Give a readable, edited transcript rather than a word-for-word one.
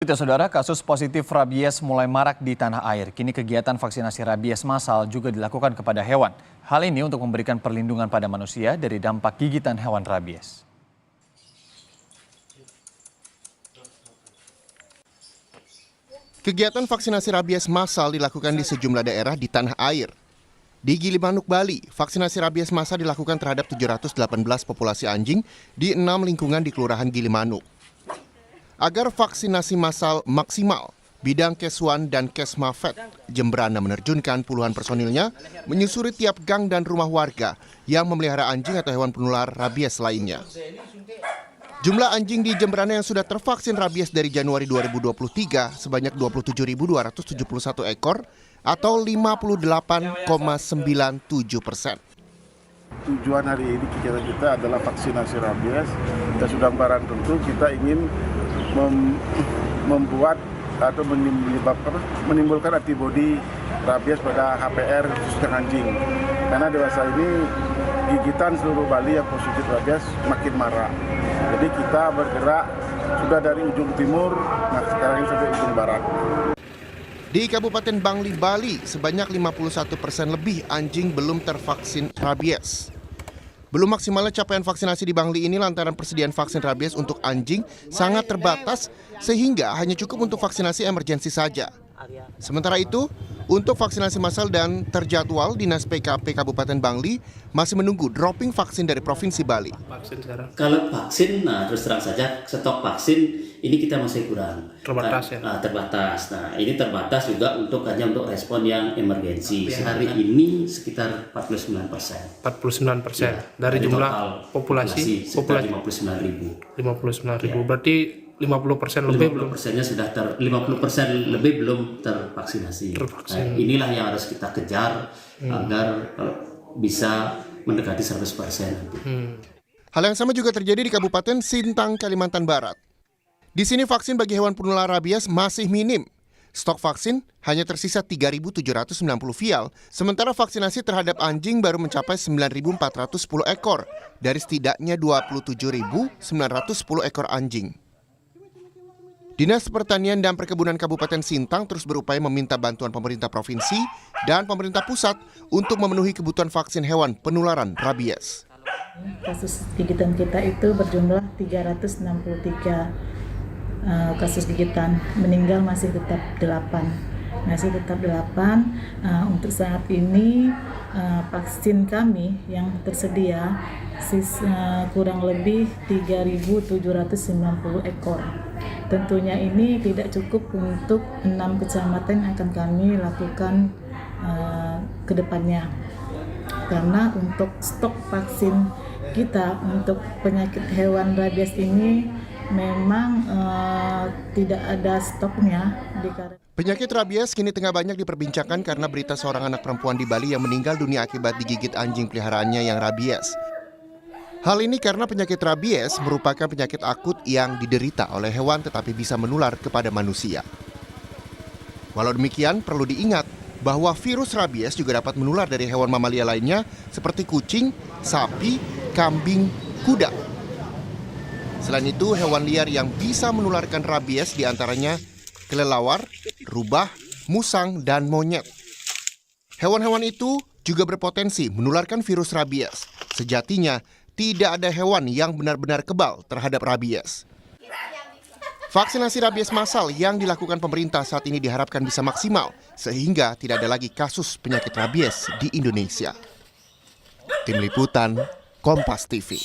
Itu saudara, kasus positif rabies mulai marak di tanah air. Kini kegiatan vaksinasi rabies massal juga dilakukan kepada hewan. Hal ini untuk memberikan perlindungan pada manusia dari dampak gigitan hewan rabies. Kegiatan vaksinasi rabies massal dilakukan di sejumlah daerah di tanah air. Di Gilimanuk, Bali, vaksinasi rabies massal dilakukan terhadap 718 populasi anjing di 6 lingkungan di Kelurahan Gilimanuk. Agar vaksinasi massal maksimal, Bidang Keswan dan Kesmafet Jembrana menerjunkan puluhan personilnya menyusuri tiap gang dan rumah warga yang memelihara anjing atau hewan penular rabies lainnya. Jumlah anjing di Jembrana yang sudah tervaksin rabies dari Januari 2023 sebanyak 27.271 ekor atau 58,97%. Tujuan hari ini kegiatan kita adalah vaksinasi rabies. Kita sudah barang tentu kita ingin membuat atau menimbulkan antibodi rabies pada HPR khususnya anjing. Karena dewasa ini gigitan seluruh Bali yang positif rabies makin marak. Jadi kita bergerak sudah dari ujung timur, nah sekarang ini sampai ujung barat. Di Kabupaten Bangli, Bali, sebanyak 51% lebih anjing belum tervaksin rabies. Belum maksimalnya capaian vaksinasi di Bangli ini lantaran persediaan vaksin rabies untuk anjing sangat terbatas sehingga hanya cukup untuk vaksinasi emergensi saja. Sementara itu, untuk vaksinasi massal dan terjadwal, Dinas PKP Kabupaten Bangli masih menunggu dropping vaksin dari Provinsi Bali. Kalau vaksin, terus terang saja stok vaksin ini kita masih kurang. Terbatas ya? Terbatas. Nah, ini terbatas juga hanya untuk respon yang emergensi. Hari ini sekitar 49%. 49% Ya, dari jumlah populasi sekitar 59.000. 59.000. Berarti 50% lebih belum. 50% lebih belum tervaksinasi. Nah, inilah yang harus kita kejar agar bisa mendekati 100% nanti. Hal yang sama juga terjadi di Kabupaten Sintang, Kalimantan Barat. Di sini vaksin bagi hewan penular rabies masih minim. Stok vaksin hanya tersisa 3.790 vial, sementara vaksinasi terhadap anjing baru mencapai 9.410 ekor dari setidaknya 27.910 ekor anjing. Dinas Pertanian dan Perkebunan Kabupaten Sintang terus berupaya meminta bantuan pemerintah provinsi dan pemerintah pusat untuk memenuhi kebutuhan vaksin hewan penularan rabies. Kasus gigitan kita itu berjumlah 363 kasus gigitan, meninggal masih tetap 8. Untuk saat ini vaksin kami yang tersedia kurang lebih 3.790 ekor. Tentunya ini tidak cukup untuk 6 kecamatan yang akan kami lakukan ke depannya. Karena untuk stok vaksin kita untuk penyakit hewan rabies ini memang tidak ada stoknya. Penyakit rabies kini tengah banyak diperbincangkan karena berita seorang anak perempuan di Bali yang meninggal dunia akibat digigit anjing peliharaannya yang rabies. Hal ini karena penyakit rabies merupakan penyakit akut yang diderita oleh hewan tetapi bisa menular kepada manusia. Walau demikian, perlu diingat bahwa virus rabies juga dapat menular dari hewan mamalia lainnya seperti kucing, sapi, kambing, kuda. Selain itu, hewan liar yang bisa menularkan rabies diantaranya kelelawar, rubah, musang, dan monyet. Hewan-hewan itu juga berpotensi menularkan virus rabies. Sejatinya, tidak ada hewan yang benar-benar kebal terhadap rabies. Vaksinasi rabies massal yang dilakukan pemerintah saat ini diharapkan bisa maksimal, sehingga tidak ada lagi kasus penyakit rabies di Indonesia. Tim Liputan, Kompas TV.